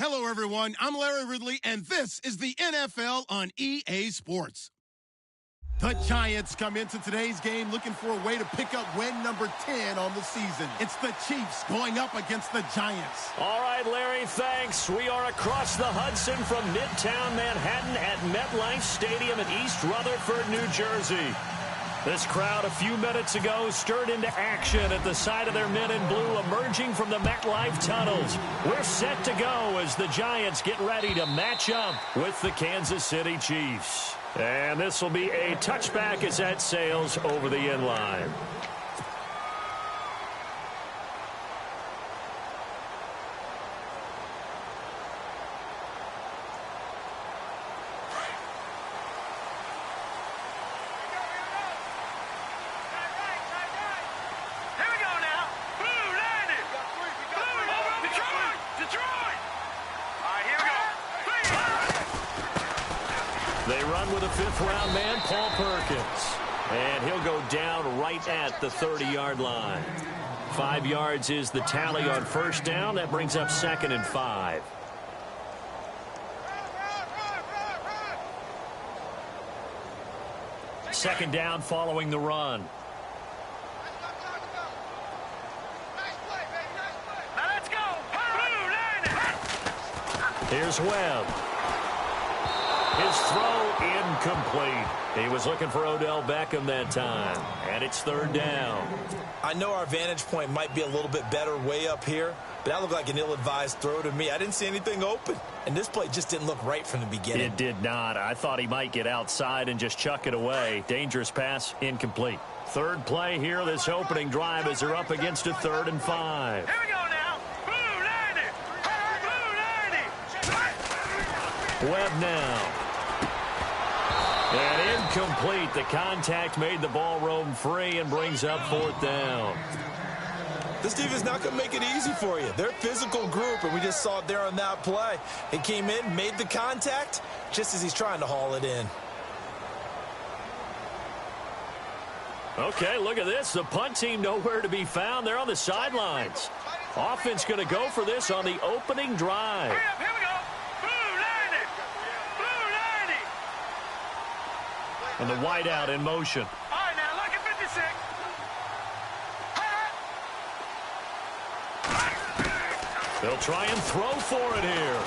Hello, everyone. I'm Larry Ridley, and this is the NFL on EA Sports. The Giants come into today's game looking for a way to pick up win number 10 on the season. It's the Chiefs going up against the Giants. All right, Larry, thanks. We are across the Hudson from Midtown Manhattan at MetLife Stadium in East Rutherford, New Jersey. This crowd a few minutes ago stirred into action at the side of their men in blue emerging from the MetLife tunnels. We're set to go as the Giants get ready to match up with the Kansas City Chiefs. And this will be a touchback as that sails over the end line. They run with a fifth-round man, Paul Perkins. And he'll go down right at the 30-yard line. 5 yards is the tally on first down. That brings up 2nd and 5. Second down following the run. Now let's go. Here's Webb. His throw incomplete. He was looking for Odell Beckham that time. And it's third down. I know our vantage point might be a little bit better way up here, but that looked like an ill-advised throw to me. I didn't see anything open. And this play just didn't look right from the beginning. It did not. I thought he might get outside and just chuck it away. Dangerous pass, incomplete. Third play here, this opening drive as they're up against a 3rd and 5. Here we go now. Webb now. And incomplete. The contact made the ball roam free and brings up 4th down. This defense not going to make it easy for you. They're a physical group, and we just saw it there on that play. He came in, made the contact, just as he's trying to haul it in. Okay, look at this. The punt team nowhere to be found. They're on the sidelines. Offense going to go for this on the opening drive. Here we go. And the wideout in motion. All right, now look at 56. They'll try and throw for it here.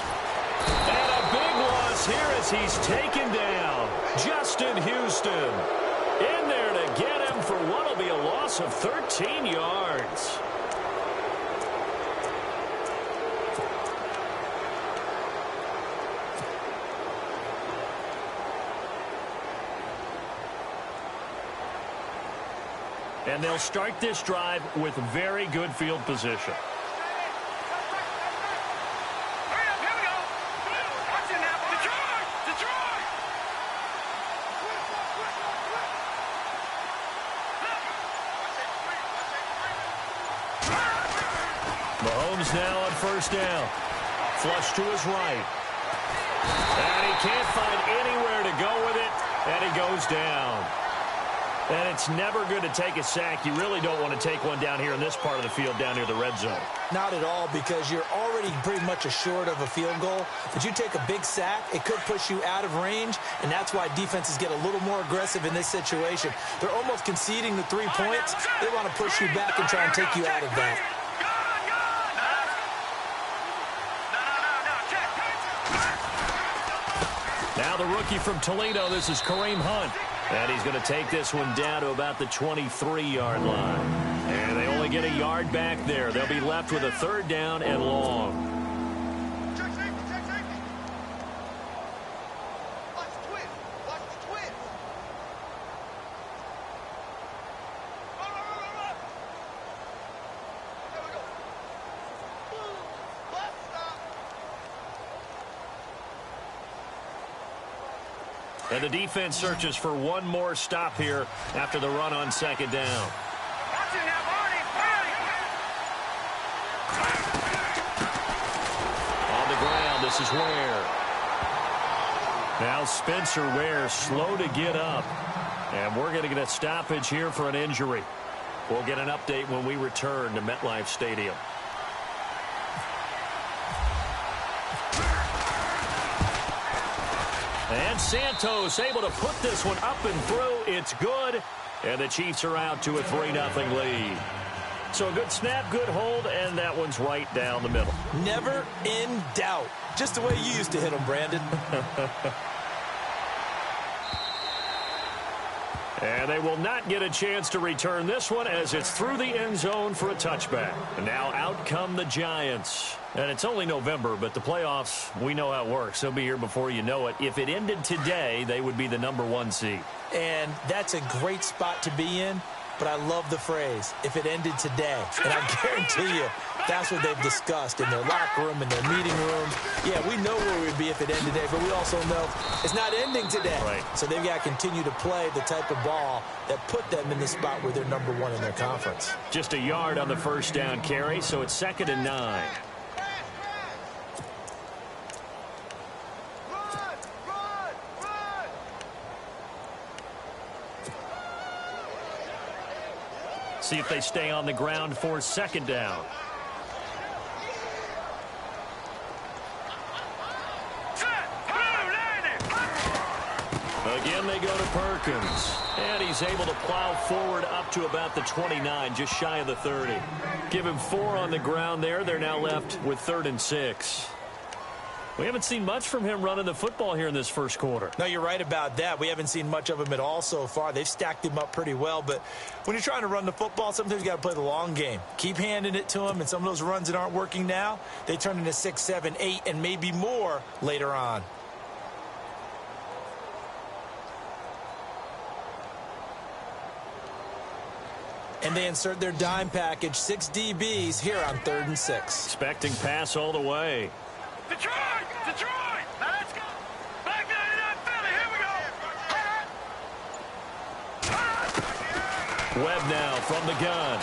And a big loss here as he's taken down. Justin Houston in there to get him for what will be a loss of 13 yards. And they'll start this drive with very good field position. Hurry up, here we go. Watch it now. Detroit! Mahomes now on first down. Flush to his right. And he can't find anywhere to go with it. And he goes down. And it's never good to take a sack. You really don't want to take one down here in this part of the field, down near the red zone. Not at all, because you're already pretty much assured of a field goal. But you take a big sack, it could push you out of range, and that's why defenses get a little more aggressive in this situation. They're almost conceding the 3 points. They want to push you back and try and take you out of that. Now the rookie from Toledo, this is Kareem Hunt. And he's going to take this one down to about the 23-yard line. And they only get a yard back there. They'll be left with a 3rd down and long. And the defense searches for one more stop here after the run on 2nd down. On the ground, this is Ware. Now Spencer Ware slow to get up. And we're going to get a stoppage here for an injury. We'll get an update when we return to MetLife Stadium. And Santos able to put this one up and through. It's good. And the Chiefs are out to a 3-0 lead. So a good snap, good hold, and that one's right down the middle. Never in doubt. Just the way you used to hit them, Brandon. And they will not get a chance to return this one as it's through the end zone for a touchback. And now out come the Giants. And it's only November, but the playoffs, we know how it works. They'll be here before you know it. If it ended today, they would be the #1 seed. And that's a great spot to be in. But I love the phrase, if it ended today. And I guarantee you, that's what they've discussed in their locker room, in their meeting rooms. Yeah, we know where we'd be if it ended today, but we also know it's not ending today. Right. So they've got to continue to play the type of ball that put them in the spot where they're #1 in their conference. Just a yard on the first down carry, so it's 2nd and 9. See if they stay on the ground for 2nd down. Again, they go to Perkins. And he's able to plow forward up to about the 29, just shy of the 30. Give him 4 on the ground there. They're now left with 3rd and 6. We haven't seen much from him running the football here in this first quarter. No, you're right about that. We haven't seen much of him at all so far. They've stacked him up pretty well, but when you're trying to run the football, sometimes you got to play the long game. Keep handing it to him, and some of those runs that aren't working now, they turn into 6, 7, 8, and maybe more later on. And they insert their dime package, 6 DBs here on 3rd and 6. Expecting pass all the way. Detroit! Detroit! Now let's go! Back 99 Philly, here we go! Webb now from the gun.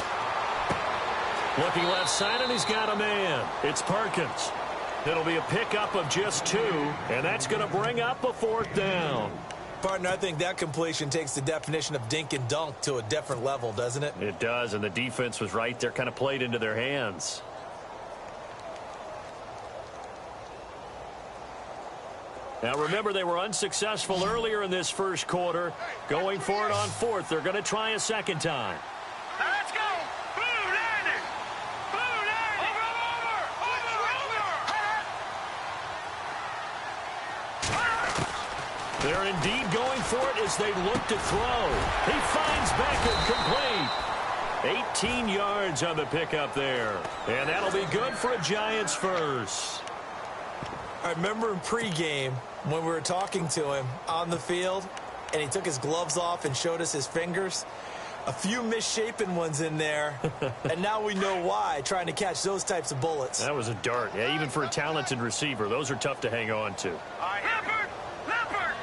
Looking left side, and he's got a man. It's Perkins. It'll be a pickup of just 2, and that's going to bring up a 4th down. Partner, I think that completion takes the definition of dink and dunk to a different level, doesn't it? It does, and the defense was right there, kind of played into their hands. Now, remember, they were unsuccessful earlier in this first quarter. Going for it on 4th. They're going to try a 2nd time. Now let's go! Blue landing! Blue landing! Over! They're indeed going for it as they look to throw. He finds Beckett complete. 18 yards on the pickup there. And that'll be good for a Giants first. I remember in pregame when we were talking to him on the field and he took his gloves off and showed us his fingers. A few misshapen ones in there, and now we know why, trying to catch those types of bullets. That was a dart. Yeah, even for a talented receiver, those are tough to hang on to. Leopard! Leopard!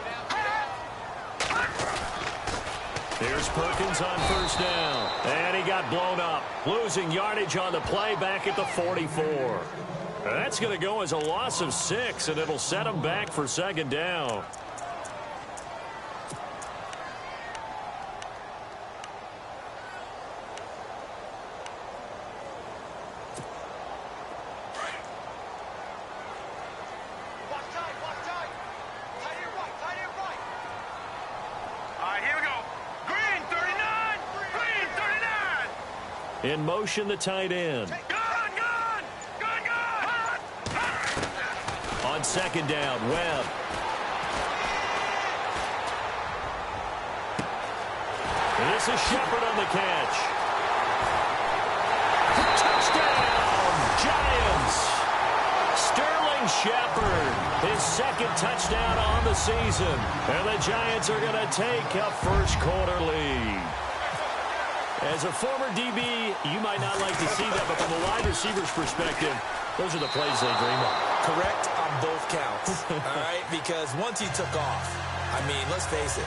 Here's Perkins on 1st down. And he got blown up. Losing yardage on the play back at the 44. That's going to go as a loss of 6, and it'll set him back for 2nd down. In motion, the tight end. On 2nd down, Webb. And this is Shepard on the catch. Touchdown, Giants. Sterling Shepard, his 2nd touchdown on the season. And the Giants are going to take a first quarter lead. As a former DB, you might not like to see that, but from a wide receiver's perspective, those are the plays they dream of. Correct on both counts, all right? Because once he took off, I mean, let's face it,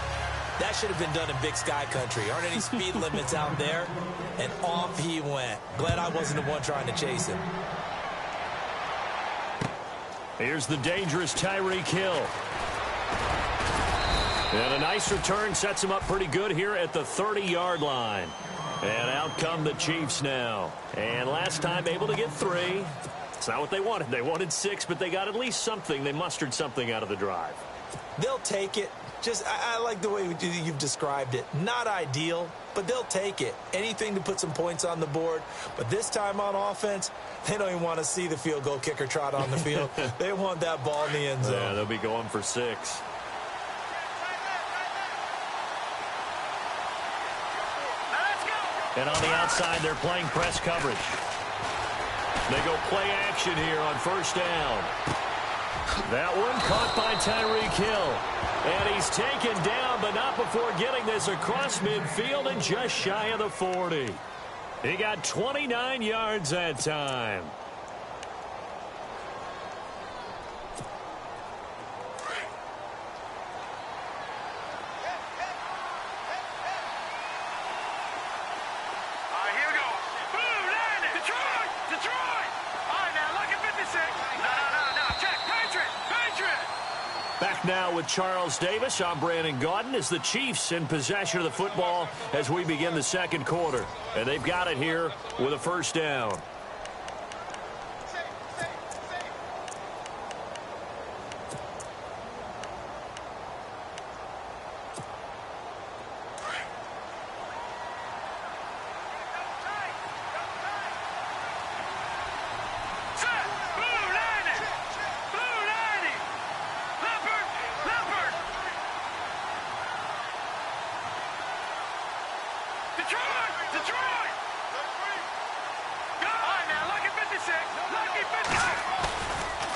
that should have been done in Big Sky Country. Aren't any speed limits out there? And off he went. Glad I wasn't the one trying to chase him. Here's the dangerous Tyreek Hill. And a nice return sets him up pretty good here at the 30-yard line. And out come the Chiefs now. And last time able to get 3. It's not what they wanted. They wanted 6, but they got at least something. They mustered something out of the drive. They'll take it. I like the way you've described it. Not ideal, but they'll take it. Anything to put some points on the board. But this time on offense, they don't even want to see the field goal kicker trot on the field. They want that ball in the end zone. Yeah, they'll be going for 6. And on the outside, they're playing press coverage. They go play action here on first down. That one caught by Tyreek Hill. And he's taken down, but not before getting this across midfield and just shy of the 40. He got 29 yards that time. Back now with Charles Davis. I'm Brandon Gaudin as the Chiefs in possession of the football as we begin the second quarter. And they've got it here with a first down.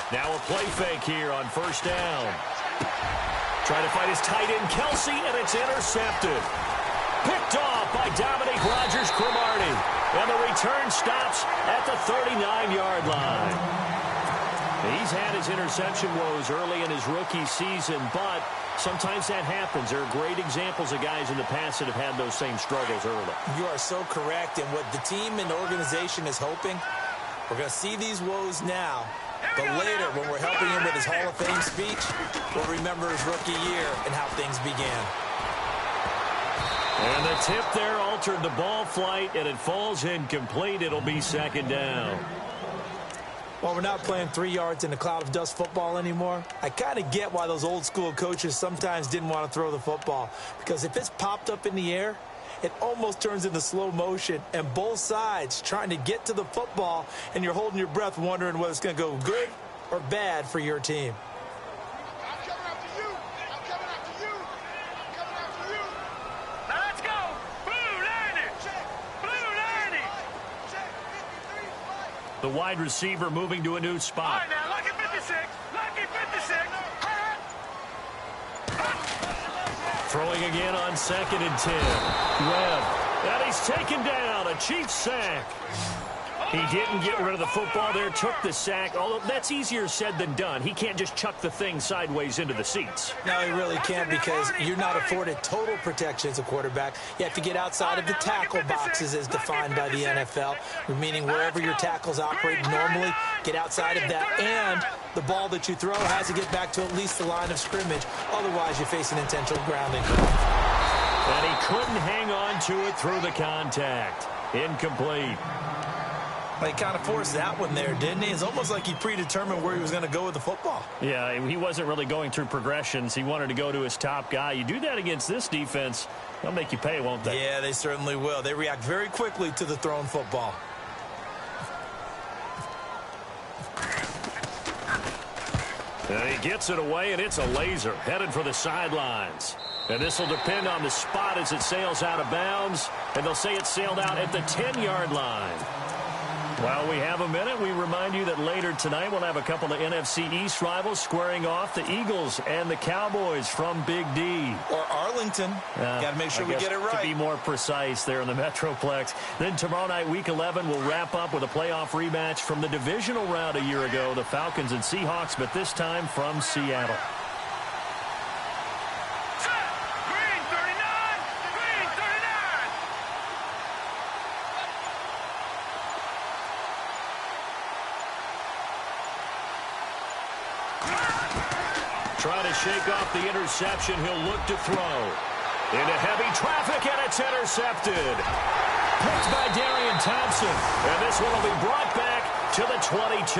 Now a play fake here on first down. Trying to find his tight end, Kelsey, and it's intercepted. Picked off by Dominique Rodgers-Cromartie. And the return stops at the 39-yard line. He's had his interception woes early in his rookie season, but sometimes that happens. There are great examples of guys in the past that have had those same struggles early. You are so correct. And what the team and organization is hoping, we're going to see these woes now. But later, when we're helping him with his Hall of Fame speech, we'll remember his rookie year and how things began. And the tip there altered the ball flight, and it falls incomplete. It'll be second down. Well, we're not playing 3 yards in a cloud of dust football anymore. I kind of get why those old school coaches sometimes didn't want to throw the football. Because if it's popped up in the air, it almost turns into slow motion, and both sides trying to get to the football, and you're holding your breath wondering whether it's going to go good or bad for your team. I'm coming after you. I'm coming after you. I'm coming after you. Now let's go. Blue 90. Blue 90. The wide receiver moving to a new spot. All right, now, lucky 56. Lucky 56. Throwing again on 2nd and 10. Webb. And he's taken down. A Chiefs sack. He didn't get rid of the football there, took the sack. Although that's easier said than done. He can't just chuck the thing sideways into the seats. No, he really can't, because you're not afforded total protection as a quarterback. You have to get outside of the tackle boxes as defined by the NFL, meaning wherever your tackles operate normally, get outside of that, and the ball that you throw has to get back to at least the line of scrimmage. Otherwise, you face an intentional grounding. And he couldn't hang on to it through the contact. Incomplete. Well, he kind of forced that one there, didn't he? It's almost like he predetermined where he was going to go with the football. Yeah, he wasn't really going through progressions. He wanted to go to his top guy. You do that against this defense, they'll make you pay, won't they? Yeah, they certainly will. They react very quickly to the thrown football. And he gets it away, and it's a laser headed for the sidelines. And this will depend on the spot as it sails out of bounds. And they'll say it sailed out at the 10-yard line. While we have a minute, we remind you that later tonight we'll have a couple of NFC East rivals squaring off, the Eagles and the Cowboys from Big D. Or Arlington. Got to make sure we get it right. To be more precise there in the Metroplex. Then tomorrow night, Week 11, we'll wrap up with a playoff rematch from the divisional round a year ago, the Falcons and Seahawks, but this time from Seattle. Trying to shake off the interception. He'll look to throw. Into heavy traffic, and it's intercepted. Picked by Darian Thompson. And this one will be brought back to the 22.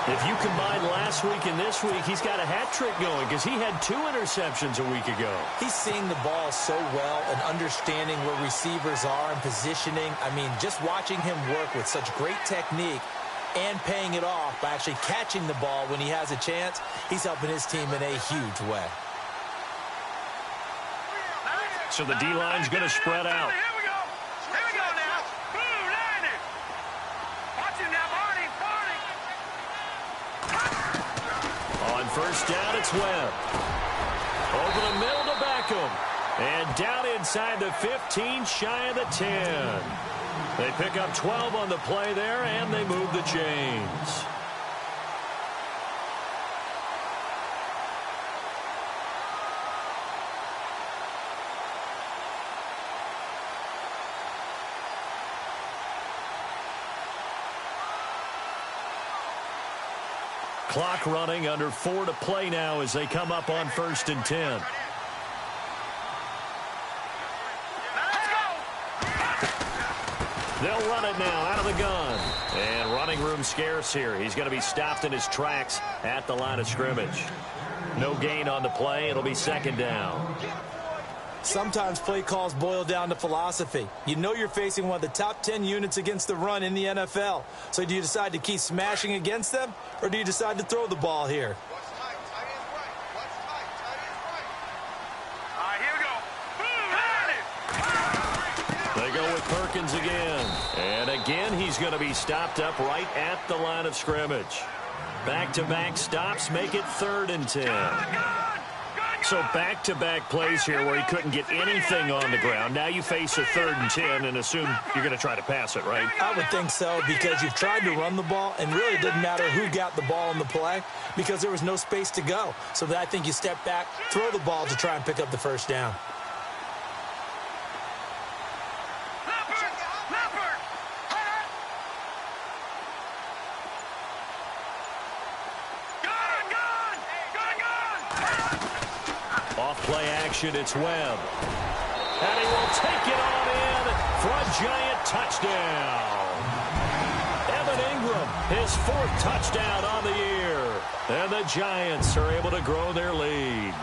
If you combine last week and this week, he's got a hat trick going because he had 2 interceptions a week ago. He's seeing the ball so well and understanding where receivers are and positioning. I mean, just watching him work with such great technique and paying it off by actually catching the ball when he has a chance, he's helping his team in a huge way. So the D-line's going to spread out. Here we go. Here we go now. Blue line it. Watch him now, Barney. On first down, it's Webb. Over the middle to Beckham. And down inside the 15, shy of the 10. They pick up 12 on the play there, and they move the chains. Clock running, under 4 to play now as they come up on first and 10. They'll run it now out of the gun. And running room scarce here. He's going to be stopped in his tracks at the line of scrimmage. No gain on the play. It'll be second down. Sometimes play calls boil down to philosophy. You know you're facing one of the top 10 units against the run in the NFL. So do you decide to keep smashing against them, or do you decide to throw the ball here? What's tight? Tight end's right. What's tight? Tight end's right. All right, here we go. Boom! They go with Perkins again. And again, he's going to be stopped up right at the line of scrimmage. Back-to-back stops make it 3rd and 10. So back-to-back plays here where he couldn't get anything on the ground. Now you face a 3rd and 10 and assume you're going to try to pass it, right? I would think so, because you've tried to run the ball, and really it didn't matter who got the ball in the play because there was no space to go. So I think you step back, throw the ball to try and pick up the first down. Play action, it's Webb. And he will take it on in for a giant touchdown. Evan Ingram, his 4th touchdown on the year. And the Giants are able to grow their lead.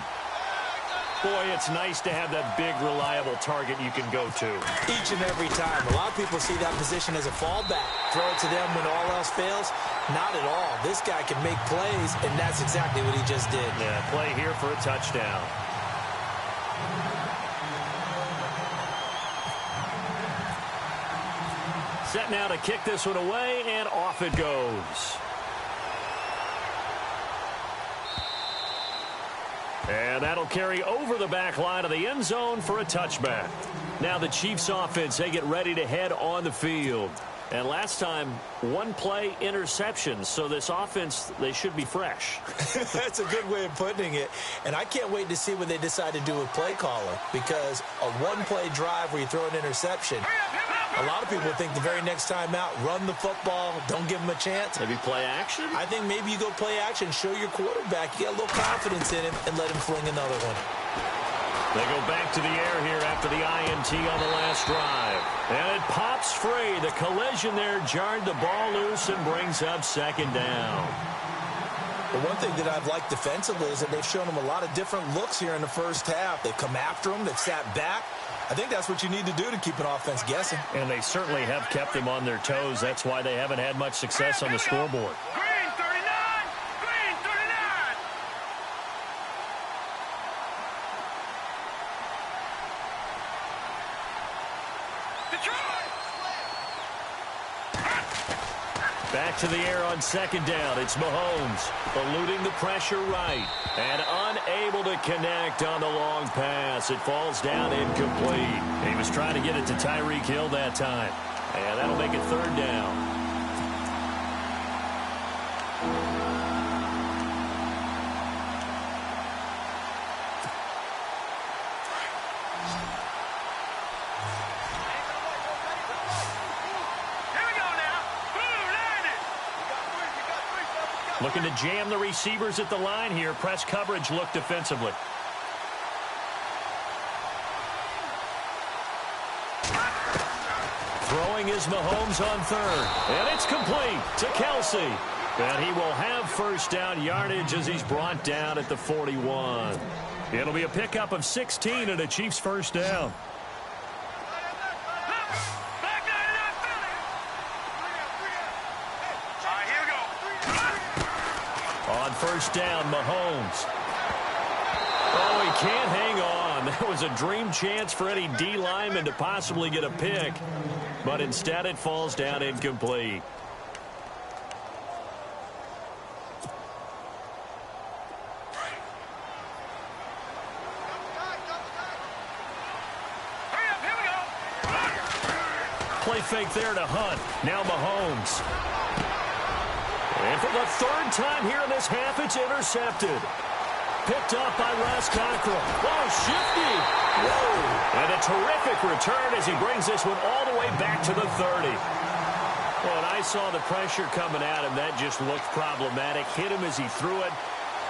Boy, it's nice to have that big, reliable target you can go to. Each and every time. A lot of people see that position as a fallback. Throw it to them when all else fails. Not at all. This guy can make plays, and that's exactly what he just did. Yeah, play here for a touchdown. Set now to kick this one away, and off it goes. And that'll carry over the back line of the end zone for a touchback. Now the Chiefs offense, they get ready to head on the field. And last time, 1 play interception. So this offense, they should be fresh. That's a good way of putting it. And I can't wait to see what they decide to do with play caller, because a 1-play drive where you throw an interception, a lot of people think the very next time out, run the football, don't give them a chance. Maybe play action? I think maybe you go play action, show your quarterback, you get a little confidence in him, and let him fling another one. They go back to the air here after the INT on the last drive. And it pops free. The collision there jarred the ball loose and brings up second down. The one thing that I've liked defensively is that they've shown them a lot of different looks here in the first half. They've come after them. They've sat back. I think that's what you need to do to keep an offense guessing. And they certainly have kept them on their toes. That's why they haven't had much success on the scoreboard. Green 39! Green 39! Back to the air on second down. It's Mahomes eluding the pressure right and unable to connect on the long pass. It falls down incomplete. He was trying to get it to Tyreek Hill that time. And that'll make it 3rd down. Looking to jam the receivers at the line here. Press coverage look defensively. Throwing is Mahomes on 3rd. And it's complete to Kelsey. And he will have first down yardage as he's brought down at the 41. It'll be a pickup of 16 and a Chiefs first down. On first down, Mahomes. Oh, he can't hang on. That was a dream chance for any D lineman to possibly get a pick. But instead it falls down incomplete. Play fake there to Hunt. Now Mahomes. And for the third time here in this half, it's intercepted. Picked up by Les Cockrell. Whoa, shifty. Whoa. And a terrific return as he brings this one all the way back to the 30. Well, and I saw the pressure coming at him. That just looked problematic. Hit him as he threw it,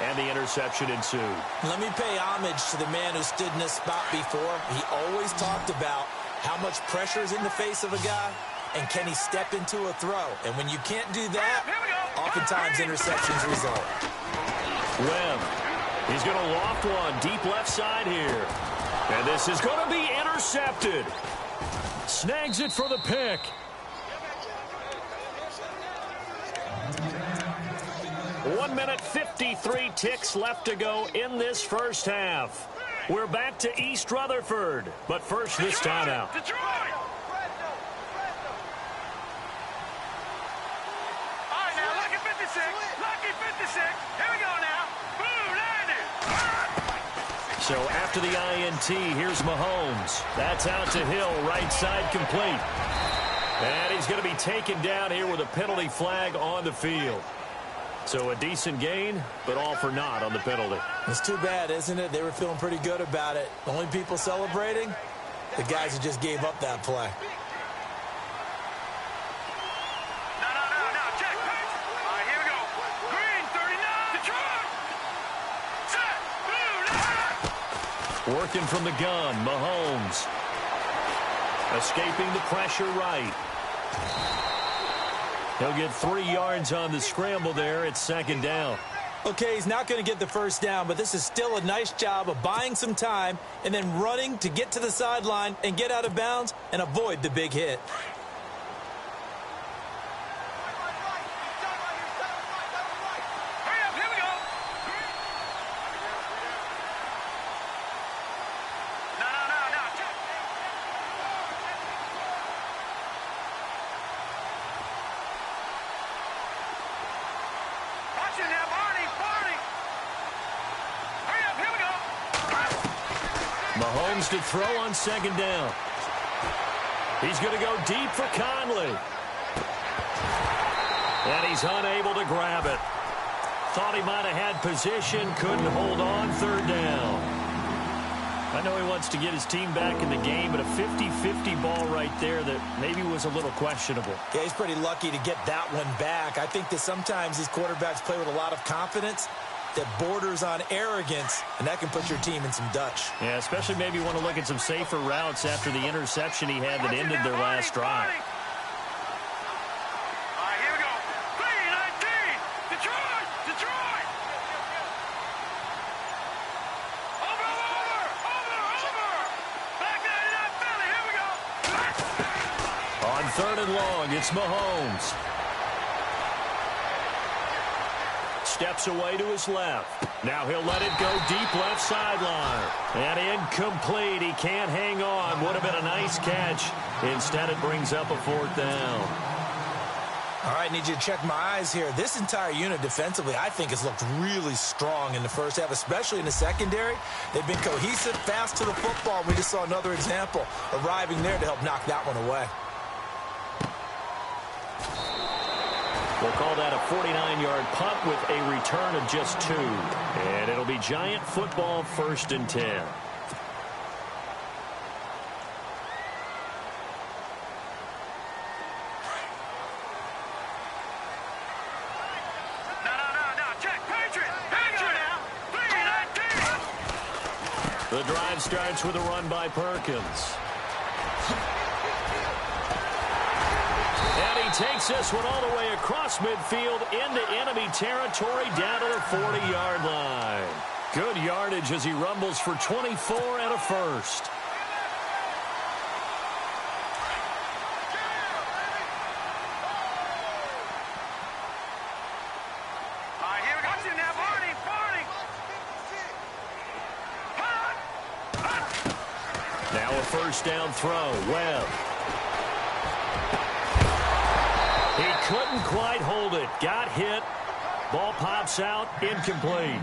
and the interception ensued. Let me pay homage to the man who stood in this spot before. He always talked about how much pressure is in the face of a guy, and can he step into a throw? And when you can't do that, oftentimes interceptions result. Webb. He's going to loft one deep left side here. And this is going to be intercepted. Snags it for the pick. One minute, 53 ticks left to go in this first half. We're back to East Rutherford. But first, this timeout. Detroit! All right, now, lucky 56. Lucky 56. Here we go now. Boom, landed. So after the INT, here's Mahomes. That's out to Hill, right side complete. And he's going to be taken down here with a penalty flag on the field. So a decent gain, but all for naught on the penalty. It's too bad, isn't it? They were feeling pretty good about it. The only people celebrating, the guys who just gave up that play. No, check. All right, here we go. Green, 39. Detroit. Set. Blue, Working from the gun, Mahomes. Escaping the pressure right. He'll get 3 yards on the scramble there. It's second down. Okay, he's not going to get the first down, but this is still a nice job of buying some time and then running to get to the sideline and get out of bounds and avoid the big hit. hurry up, here we go. No, check. Watch it now, Barney. Hurry up, here we go. Mahomes to throw on second down. He's going to go deep for Conley. And he's unable to grab it. Thought he might have had position, couldn't hold on, third down. I know he wants to get his team back in the game, but a 50-50 ball right there that maybe was a little questionable. Yeah, he's pretty lucky to get that one back. I think that sometimes these quarterbacks play with a lot of confidence that borders on arrogance, and that can put your team in some Dutch. Yeah, especially maybe want to look at some safer routes after the interception he had that ended their last drive. All right, here we go. 3-19. Detroit. Over. Back 99 Philly. Here we go. On third and long, it's Mahomes. Steps away to his left. Now he'll let it go deep left sideline. And incomplete. He can't hang on. Would have been a nice catch. Instead, it brings up a fourth down. All right, need you to check my eyes here. This entire unit defensively, I think, has looked really strong in the first half, especially in the secondary. They've been cohesive, fast to the football. We just saw another example arriving there to help knock that one away. We'll call that a 49-yard punt with a return of just 2. And it'll be Giant football, 1st and 10. No. Check. Patriot now. 3-19. The drive starts with a run by Perkins. And he takes this one all the way across across midfield into enemy territory down to the 40-yard line. Good yardage as he rumbles for 24 and a first. Now a first down throw. Webb. He couldn't quite hold it. Got hit. Ball pops out. Incomplete.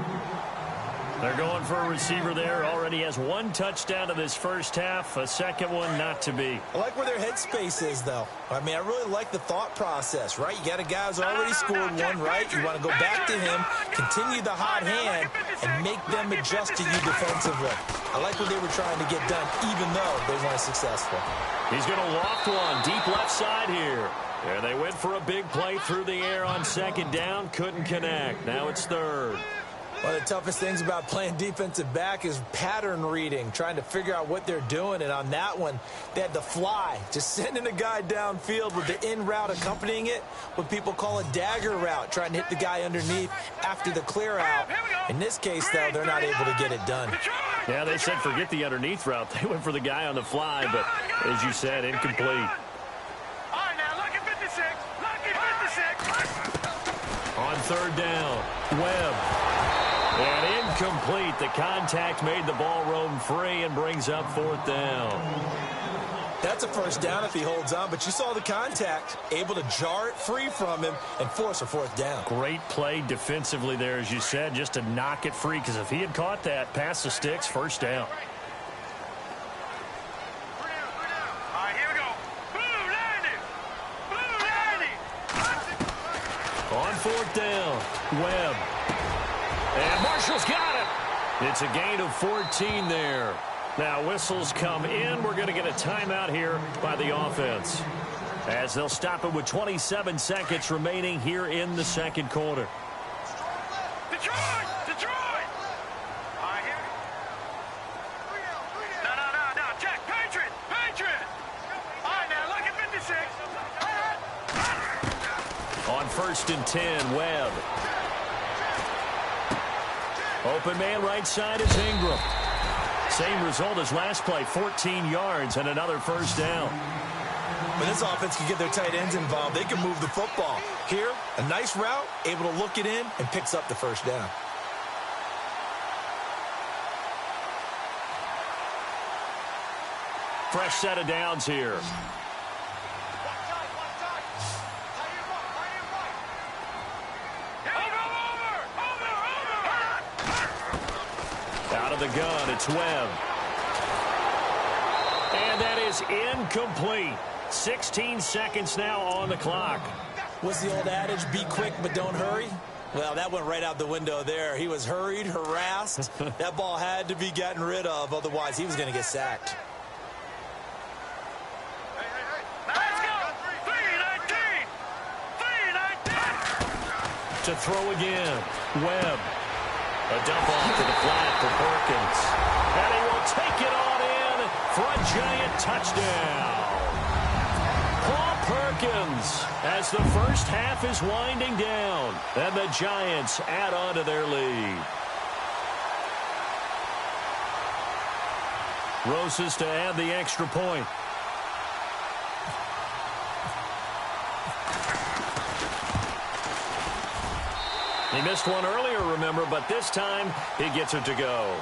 They're going for a receiver there. Already has one touchdown in this first half. A second one not to be. I like where their headspace is, though. I mean, I really like the thought process, right? You got a guy who's already scored one, right? You want to go back to him, continue the hot hand, and make them adjust to you defensively. I like what they were trying to get done, even though they weren't successful. He's going to loft one deep left side here. And they went for a big play through the air on second down. Couldn't connect. Now it's third. One of the toughest things about playing defensive back is pattern reading, trying to figure out what they're doing. And on that one, they had the fly, just sending a guy downfield with the in route accompanying it, what people call a dagger route, trying to hit the guy underneath after the clear out. In this case, though, they're not able to get it done. Yeah, they said forget the underneath route. They went for the guy on the fly, but as you said, incomplete. On third down, Webb. And incomplete. The contact made the ball roam free and brings up fourth down. That's a first down if he holds on, but you saw the contact, able to jar it free from him and force a fourth down. Great play defensively there, as you said, just to knock it free, because if he had caught that, past the sticks, first down. On fourth down, Webb. And Marshall's got it. It's a gain of 14 there. Now whistles come in. We're going to get a timeout here by the offense, as they'll stop it with 27 seconds remaining here in the second quarter. Detroit! No, check. Patriot! All right, now look at 56. On first and 10, Webb. Open man right side is Ingram. Same result as last play, 14 yards and another first down. When this offense can get their tight ends involved, they can move the football. Here, a nice route, able to look it in, and picks up the first down. Fresh set of downs here. Out of the gun, it's Webb. And that is incomplete. 16 seconds now on the clock. What's the old adage, be quick but don't hurry? Well, that went right out the window there. He was hurried, harassed. That ball had to be gotten rid of, otherwise he was going to get sacked. Let's go! 3-19! To throw again, Webb. A dump off to the flat for Perkins. And he will take it on in for a giant touchdown. Paul Perkins, as the first half is winding down, and the Giants add on to their lead. Roses to add the extra point. He missed one earlier, remember, but this time he gets it to go.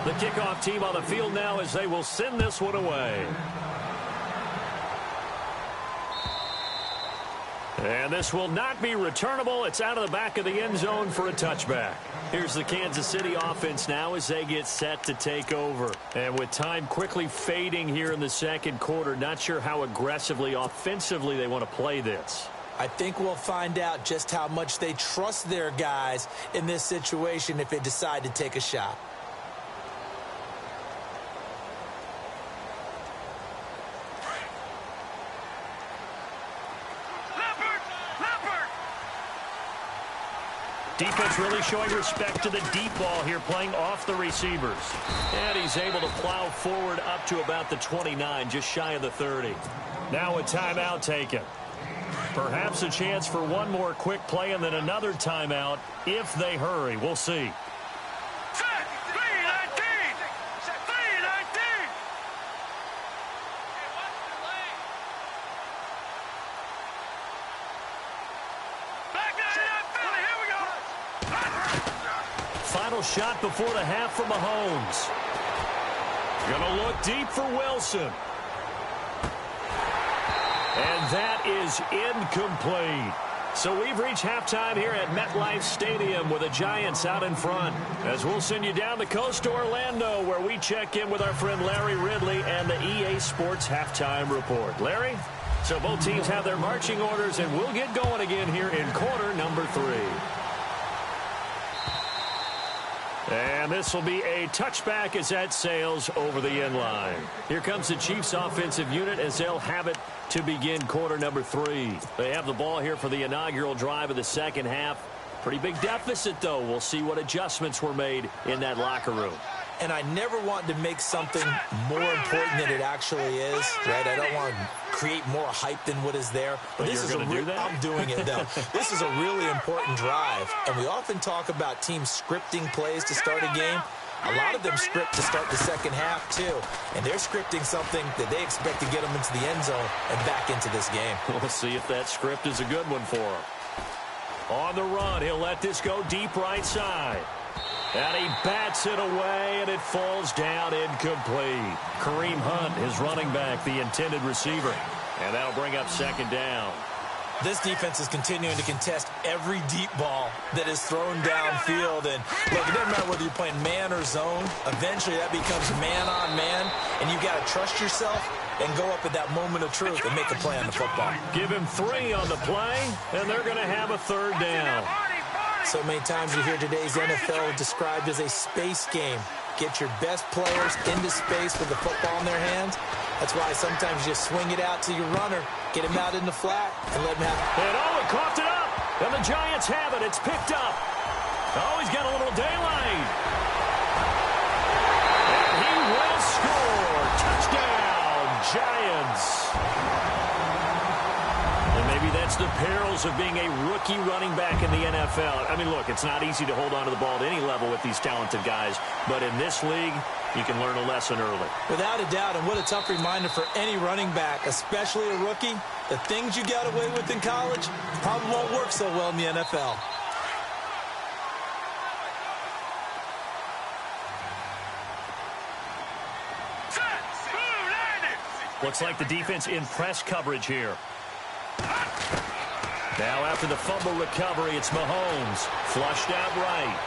The kickoff team on the field now as they will send this one away. And this will not be returnable. It's out of the back of the end zone for a touchback. Here's the Kansas City offense now as they get set to take over. And with time quickly fading here in the second quarter, not sure how aggressively, offensively they want to play this. I think we'll find out just how much they trust their guys in this situation if they decide to take a shot. Defense really showing respect to the deep ball here, playing off the receivers. And he's able to plow forward up to about the 29, just shy of the 30. Now a timeout taken. Perhaps a chance for one more quick play and then another timeout if they hurry. We'll see. Final shot before the half for Mahomes. Gonna look deep for Wilson. And that is incomplete. So we've reached halftime here at MetLife Stadium with the Giants out in front. As we'll send you down the coast to Orlando, where we check in with our friend Larry Ridley and the EA Sports Halftime Report. Larry? So both teams have their marching orders, and we'll get going again here in quarter number 3. And this will be a touchback as that sails over the end line. Here comes the Chiefs offensive unit as they'll have it to begin quarter number 3. They have the ball here for the inaugural drive of the second half. Pretty big deficit, though. We'll see what adjustments were made in that locker room. And I never want to make something more important than it actually is, right? I don't want to create more hype than what is there. But this is going to do that? I'm doing it, though. This is a really important drive. And we often talk about teams scripting plays to start a game. A lot of them script to start the second half, too. And they're scripting something that they expect to get them into the end zone and back into this game. We'll see if that script is a good one for him. On the run, he'll let this go deep right side. And he bats it away, and it falls down incomplete. Kareem Hunt, his running back, the intended receiver. And that'll bring up second down. This defense is continuing to contest every deep ball that is thrown downfield. And look, it doesn't matter whether you're playing man or zone. Eventually, that becomes man on man, and you got to trust yourself and go up at that moment of truth and make a play on the football. Give him 3 on the play, and they're going to have a third down. So many times you hear today's NFL described as a space game. Get your best players into space with the football in their hands. That's why sometimes you just swing it out to your runner, get him out in the flat, and let him have it. And he coughed it up. And the Giants have it. It's picked up. Oh, he's got a little daylight. And he will score. Touchdown, Giants. And maybe that's the perils of being a rookie running back in the NFL. I mean, look, it's not easy to hold on to the ball at any level with these talented guys. But in this league, you can learn a lesson early. Without a doubt, and what a tough reminder for any running back, especially a rookie. The things you got away with in college probably won't work so well in the NFL. Looks like the defense in press coverage here. Now after the fumble recovery, it's Mahomes. Flushed out right.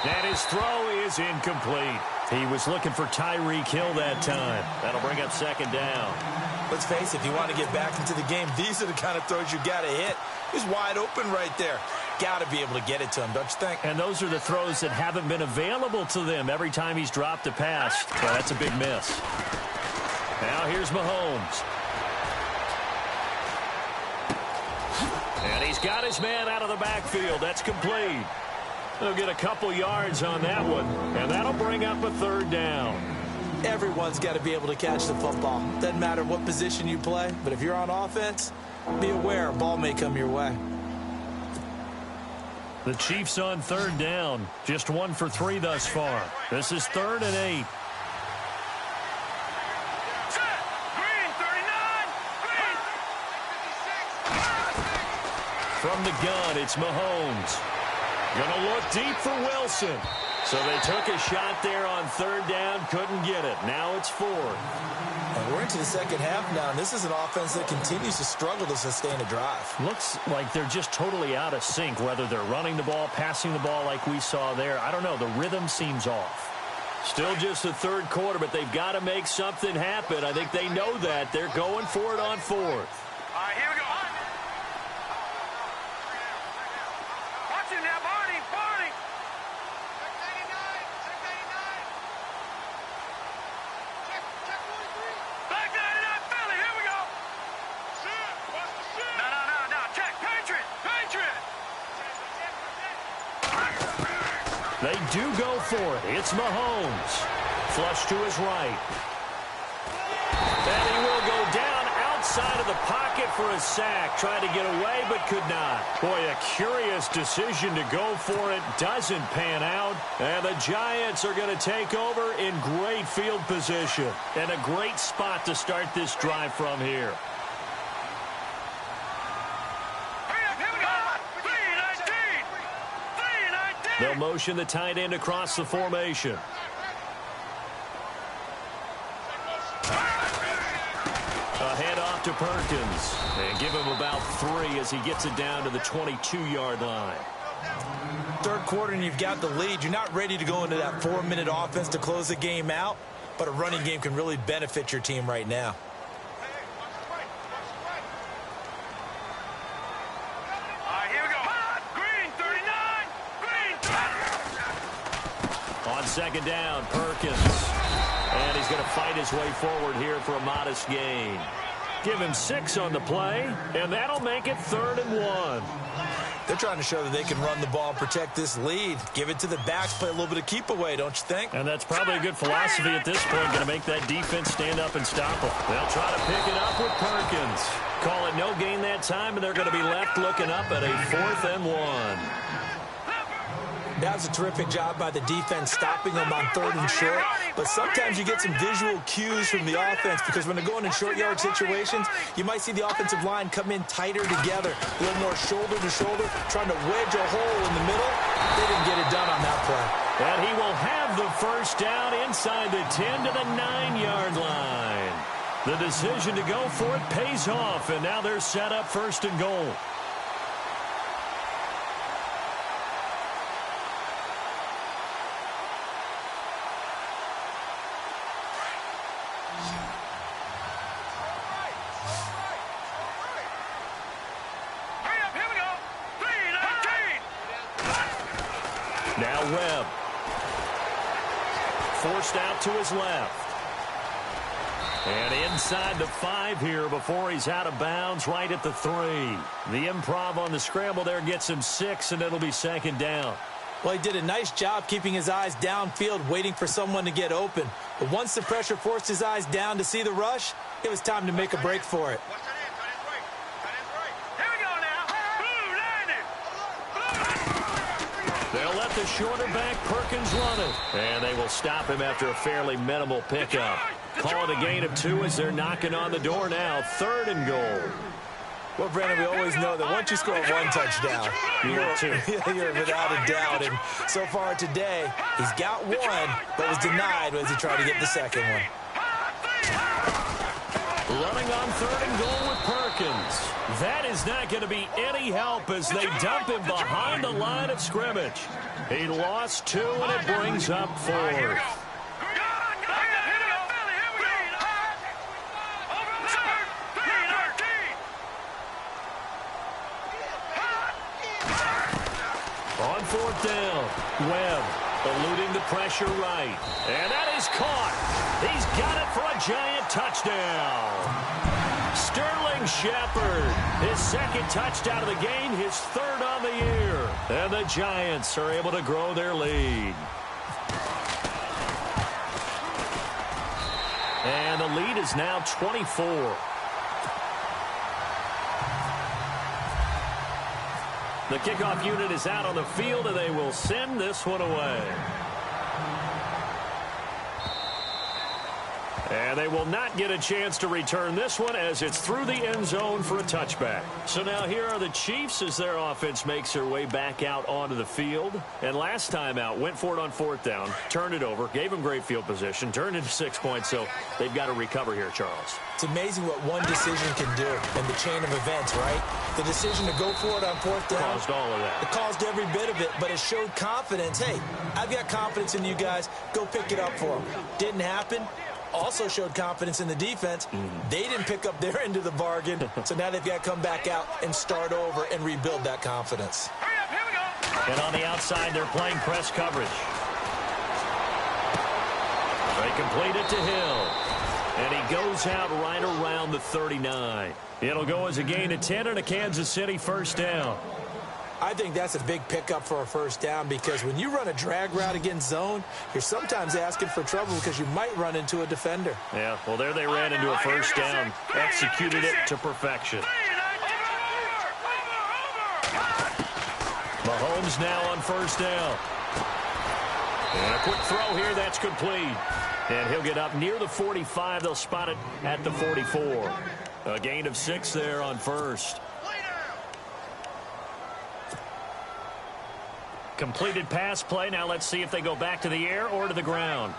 And his throw is incomplete. He was looking for Tyreek Hill that time. That'll bring up second down. Let's face it, if you want to get back into the game, these are the kind of throws you got to hit. He's wide open right there. Got to be able to get it to him, don't you think? And those are the throws that haven't been available to them every time he's dropped a pass. Well, that's a big miss. Now here's Mahomes. And he's got his man out of the backfield. That's complete. They'll get a couple yards on that one, and that'll bring up a third down. Everyone's got to be able to catch the football. Doesn't matter what position you play, but if you're on offense, be aware a ball may come your way. The Chiefs on third down. Just 1 for 3 thus far. This is 3rd and 8. From the gun, it's Mahomes. Gonna look deep for Wilson. So they took a shot there on third down, couldn't get it. Now it's 4th. And we're into the second half now, and this is an offense that continues to struggle to sustain a drive. Looks like they're just totally out of sync, whether they're running the ball, passing the ball like we saw there. I don't know. The rhythm seems off. Still just the third quarter, but they've got to make something happen. I think they know that. They're going for it on 4th. All right, here we go. Watch him now, Barney. Barney. Check 99. Check 99. Check 43. Black 99, Philly. Here we go. Shit. What's the shit? No. Check. Patriot. Patriot. They do go for it. It's Mahomes. Flush to his right. And he will go down outside of the pocket for a sack. Tried to get away, but could not. Boy, a curious decision to go for it. Doesn't pan out. And the Giants are going to take over in great field position. And a great spot to start this drive from here. They'll motion the tight end across the formation. A handoff to Perkins. And give him about 3 as he gets it down to the 22-yard line. Third quarter and you've got the lead. You're not ready to go into that 4-minute offense to close the game out, but a running game can really benefit your team right now. On second down, Perkins. And he's going to fight his way forward here for a modest gain. Give him 6 on the play, and that'll make it 3rd and 1. They're trying to show that they can run the ball, protect this lead. Give it to the backs, play a little bit of keep away, don't you think? And that's probably a good philosophy at this point, going to make that defense stand up and stop them. They'll try to pick it up with Perkins. Call it no gain that time, and they're going to be left looking up at a 4th and 1. That was a terrific job by the defense stopping them on 3rd and short. But sometimes you get some visual cues from the offense because when they're going in short yard situations, you might see the offensive line come in tighter together, a little more shoulder to shoulder, trying to wedge a hole in the middle. They didn't get it done on that play. And he will have the first down inside the 10 to the 9-yard line. The decision to go for it pays off, and now they're set up 1st and goal. Now Webb. Forced out to his left. And inside the 5 here before he's out of bounds right at the 3. The improv on the scramble there gets him 6, and it'll be 2nd down. Well, he did a nice job keeping his eyes downfield, waiting for someone to get open. But once the pressure forced his eyes down to see the rush, it was time to make a break for it. They'll let the shorter back Perkins run it. And they will stop him after a fairly minimal pickup. Call it a gain of 2 as they're knocking on the door now. 3rd and goal. Well, Brandon, we always know that once you score 1 touchdown, you're without a doubt. And so far today, he's got 1, but was denied as he tried to get the 2nd one. Running on 3rd and goal with Perkins. That is not going to be any help as they dump him behind the line of scrimmage. He lost 2, and it brings up 4th. On 4th down, Webb eluding the pressure right. And that is caught. He's got it for a Giant touchdown. Sterling Shepard, his 2nd touchdown of the game, his 3rd on the year. And the Giants are able to grow their lead. And the lead is now 24. The kickoff unit is out on the field, and they will send this one away. And they will not get a chance to return this one as it's through the end zone for a touchback. So now here are the Chiefs as their offense makes their way back out onto the field. And last time out, went for it on 4th down, turned it over, gave them great field position, turned into 6 points. So they've got to recover here, Charles. It's amazing what one decision can do in the chain of events, right? The decision to go for it on 4th down. Caused all of that. It caused every bit of it, but it showed confidence. Hey, I've got confidence in you guys. Go pick it up for them. Didn't happen. Also showed confidence in the defense. They didn't pick up their end of the bargain, so now they've got to come back out and start over and rebuild that confidence. And on the outside, they're playing press coverage. They complete it to Hill. And he goes out right around the 39. It'll go as a gain of 10 and a Kansas City 1st down. I think that's a big pickup for a first down because when you run a drag route against zone, you're sometimes asking for trouble because you might run into a defender. Yeah, well, there they ran into a first down, executed it to perfection. Mahomes now on first down. And a quick throw here, that's complete. And he'll get up near the 45. They'll spot it at the 44. A gain of 6 there on first. Completed pass play. Now let's see if they go back to the air or to the ground.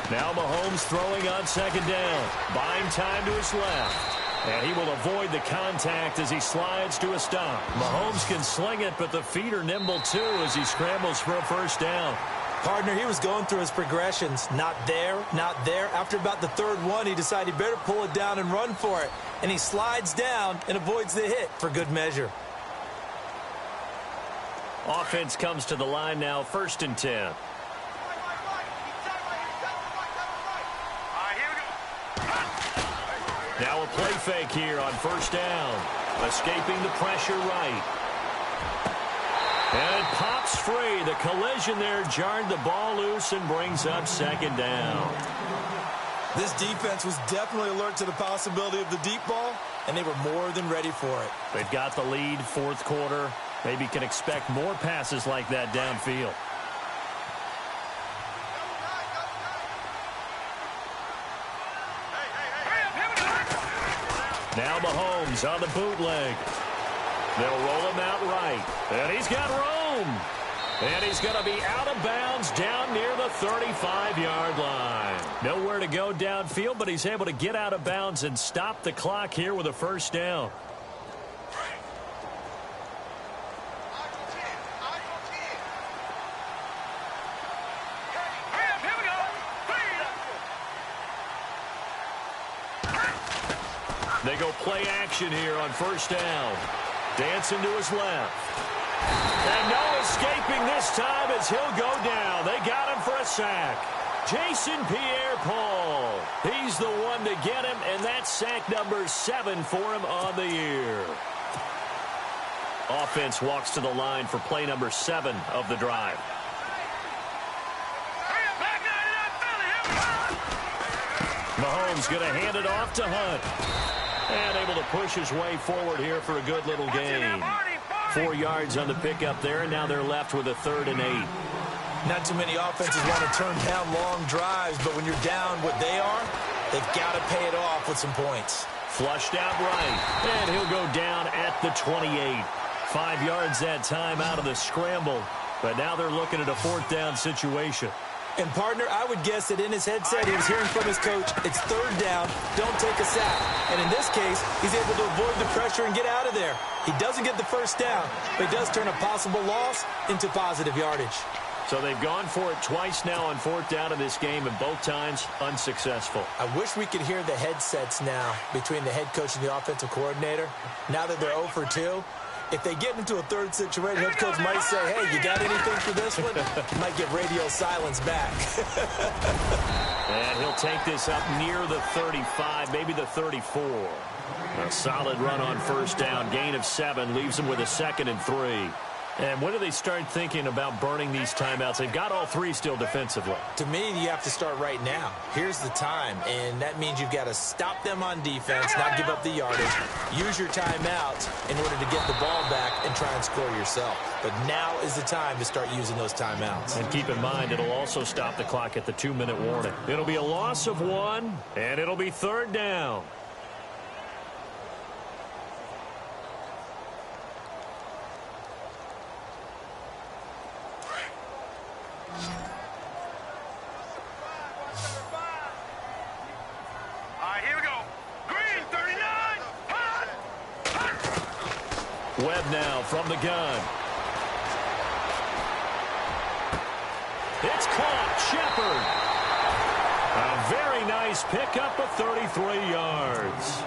Now Mahomes throwing on second down. Buying time to his left. And he will avoid the contact as he slides to a stop. Mahomes can sling it, but the feet are nimble too as he scrambles for a first down. Partner, he was going through his progressions. Not there, not there. After about the third one, he decided he better pull it down and run for it. And he slides down and avoids the hit for good measure. Offense comes to the line now, 1st and 10. Now a play fake here on first down. Escaping the pressure right. And it pops free. The collision there jarred the ball loose and brings up second down. This defense was definitely alert to the possibility of the deep ball, and they were more than ready for it. They've got the lead, 4th quarter. Maybe can expect more passes like that downfield. Now Mahomes on the bootleg. They'll roll him out right. And he's got room. And he's going to be out of bounds down near the 35-yard line. Nowhere to go downfield, but he's able to get out of bounds and stop the clock here with a first down. They go play action here on first down. Dancing to his left. And no escaping this time as he'll go down. They got him for a sack. Jason Pierre-Paul. He's the one to get him, and that's sack number 7 for him on the year. Offense walks to the line for play number 7 of the drive. Mahomes going to hand it off to Hunt. And able to push his way forward here for a good little gain. 4 yards on the pickup there, and now they're left with a 3rd and 8. Not too many offenses want to turn down long drives, but when you're down what they are, they've got to pay it off with some points. Flushed out right, and he'll go down at the 28. 5 yards that time out of the scramble, but now they're looking at a 4th down situation. And, partner, I would guess that in his headset he was hearing from his coach, it's 3rd down, don't take a sack. And in this case, he's able to avoid the pressure and get out of there. He doesn't get the first down, but he does turn a possible loss into positive yardage. So they've gone for it twice now on 4th down in this game, and both times unsuccessful. I wish we could hear the headsets now between the head coach and the offensive coordinator. Now that they're 0 for 2. If they get into a 3rd situation, head coach might say, hey, you got anything for this one? Might get radio silence back. And he'll take this up near the 35, maybe the 34. A solid run on first down. Gain of 7 leaves him with a 2nd and 3. And when do they start thinking about burning these timeouts? They've got all 3 still defensively. To me, you have to start right now. Here's the time, and that means you've got to stop them on defense, not give up the yardage. Use your timeouts in order to get the ball back and try and score yourself. But now is the time to start using those timeouts. And keep in mind, it'll also stop the clock at the 2-minute warning. It'll be a loss of 1, and it'll be 3rd down. Webb now from the gun. It's caught. Shepard. A very nice pickup of 33 yards.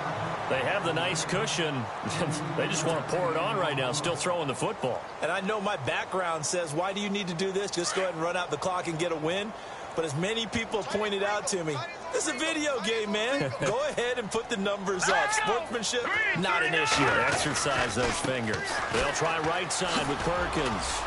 They have the nice cushion. They just want to pour it on right now, still throwing the football. And I know my background says, why do you need to do this? Just go ahead and run out the clock and get a win. But as many people pointed out to me, this is a video game, man. Go ahead and put the numbers up. Sportsmanship, not an issue. Exercise those fingers. They'll try right side with Perkins.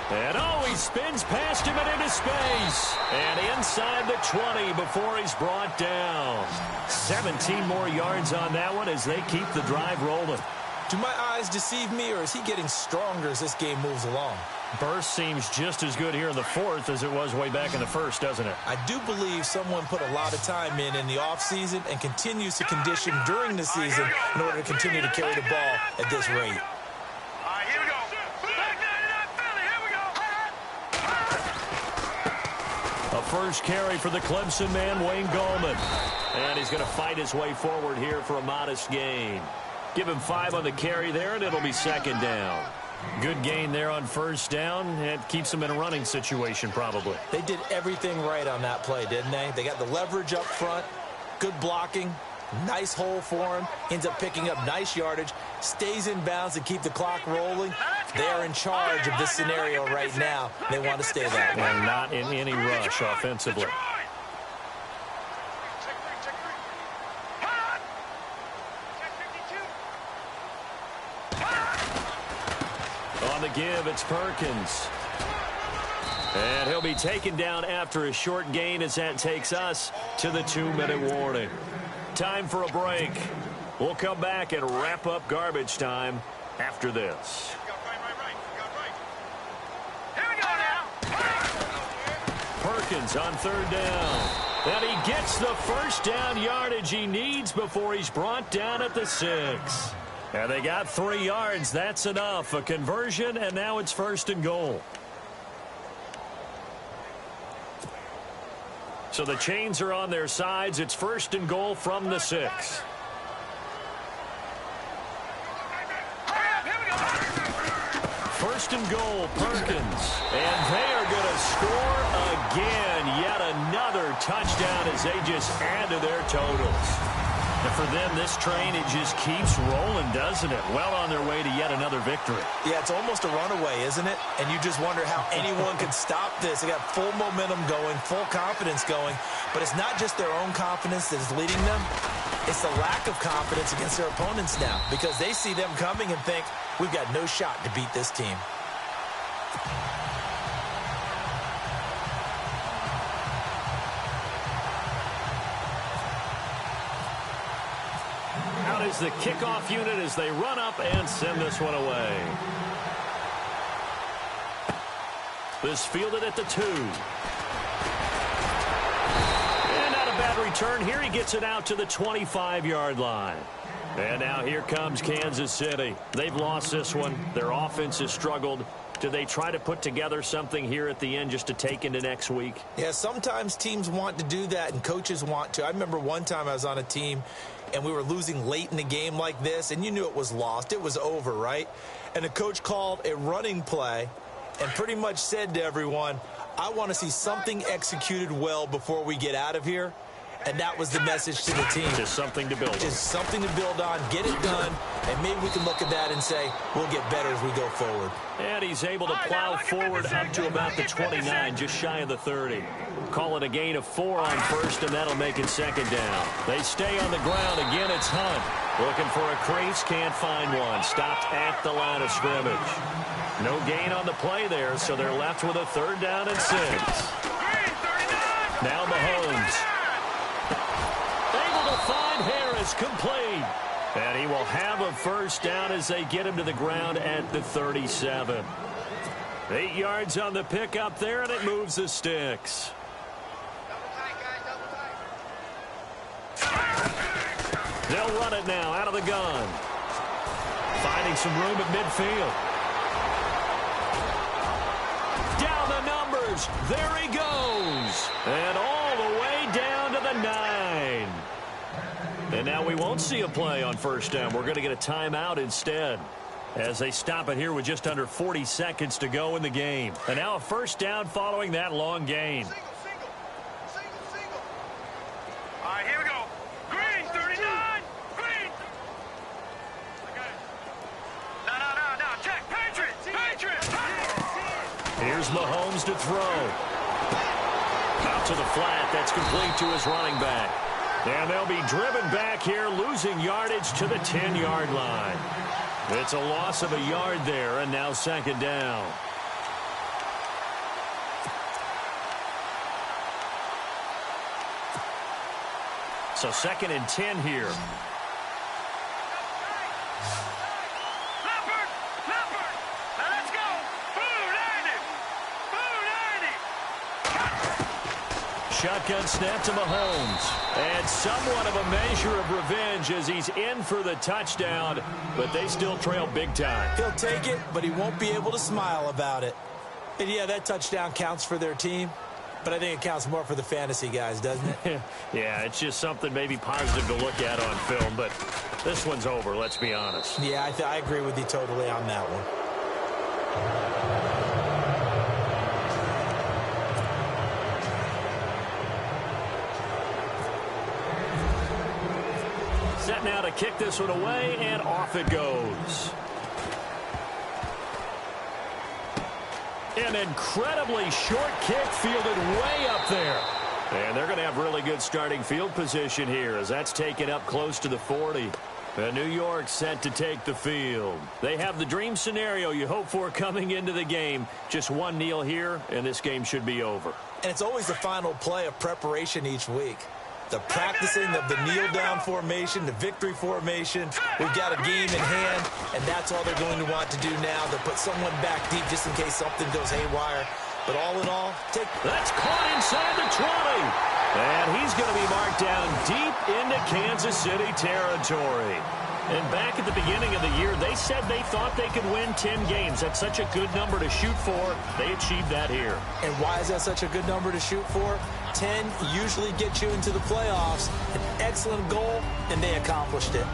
And he spins past him and into space. And inside the 20 before he's brought down. 17 more yards on that one as they keep the drive rolling. Do my eyes deceive me, or is he getting stronger as this game moves along? Burst seems just as good here in the fourth as it was way back in the first, doesn't it? I do believe someone put a lot of time in the offseason and continues to condition during the season in order to continue to carry the ball at this rate. A first carry for the Clemson man, Wayne Gallman. And he's going to fight his way forward here for a modest gain. Give him 5 on the carry there, and it'll be second down. Good gain there on first down. It keeps them in a running situation, probably. They did everything right on that play, didn't they? They got the leverage up front, good blocking, nice hole for him, ends up picking up nice yardage, stays in bounds and keep the clock rolling. They are in charge of this scenario right now. They want to stay that way. And not in any rush offensively. On the give, it's Perkins. And he'll be taken down after a short gain as that takes us to the 2-minute warning. Time for a break. We'll come back and wrap up garbage time after this. Perkins on third down. And he gets the first down yardage he needs before he's brought down at the 6. And they got 3 yards. That's enough. A conversion, and now it's first and goal. So the chains are on their sides. It's first and goal from the 6. First and goal, Perkins. And they are going to score again. Yet another touchdown as they just add to their totals. And for them, this train, it just keeps rolling, doesn't it? Well on their way to yet another victory. Yeah, it's almost a runaway, isn't it? And you just wonder how anyone could stop this. They got full momentum going, full confidence going. But it's not just their own confidence that is leading them. It's the lack of confidence against their opponents now, because they see them coming and think, we've got no shot to beat this team. Out is the kickoff unit as they run up and send this one away. This fielded at the 2. And not a bad return here. He gets it out to the 25-yard line. And now here comes Kansas City. They've lost this one. Their offense has struggled. Do they try to put together something here at the end just to take into next week? Yeah, sometimes teams want to do that and coaches want to. I remember one time I was on a team and we were losing late in the game like this, and you knew it was lost. It was over, right? And the coach called a running play and pretty much said to everyone, I want to see something executed well before we get out of here. And that was the message to the team. Just something to build on. Just something to build on, get it done, and maybe we can look at that and say, we'll get better as we go forward. And he's able to plow forward up to about the 29, just shy of the 30. Call it a gain of 4 on first, and that'll make it second down. They stay on the ground. Again, it's Hunt. Looking for a crease, can't find one. Stopped at the line of scrimmage. No gain on the play there, so they're left with a 3rd down and 6. Now Mahomes. Find Harris complete. And he will have a first down as they get him to the ground at the 37. 8 yards on the pickup there, and it moves the sticks. They'll run it now out of the gun. Finding some room at midfield. Down the numbers. There he goes. And all the way down to the 9. And now we won't see a play on first down. We're going to get a timeout instead as they stop it here with just under 40 seconds to go in the game. And now a first down following that long gain. All right, here we go. Green, 39. Green. I got it. No. Check. Patriots. Here's Mahomes to throw. Out to the flat. That's complete to his running back. And they'll be driven back here, losing yardage to the 10-yard line. It's a loss of a yard there, and now second down. So 2nd and 10 here. Let's go. Shotgun snap to Mahomes. And somewhat of a measure of revenge as he's in for the touchdown, but they still trail big time. He'll take it, but he won't be able to smile about it. And yeah, that touchdown counts for their team, but I think it counts more for the fantasy guys, doesn't it? Yeah, it's just something maybe positive to look at on film, but this one's over, let's be honest. Yeah, I agree with you totally on that one. Set now to kick this one away, and off it goes. An incredibly short kick fielded way up there. And they're going to have really good starting field position here as that's taken up close to the 40. And New York set to take the field. They have the dream scenario you hope for coming into the game. Just one kneel here, and this game should be over. And it's always the final play of preparation each week. The practicing of the kneel-down formation, the victory formation. We've got a game in hand, and that's all they're going to want to do now. They'll put someone back deep just in case something goes haywire. But all in all, that's caught inside the 20. And he's going to be marked down deep into Kansas City territory. And back at the beginning of the year, they said they thought they could win 10 games. That's such a good number to shoot for. They achieved that here. And why is that such a good number to shoot for? 10 usually gets you into the playoffs. An excellent goal, and they accomplished it.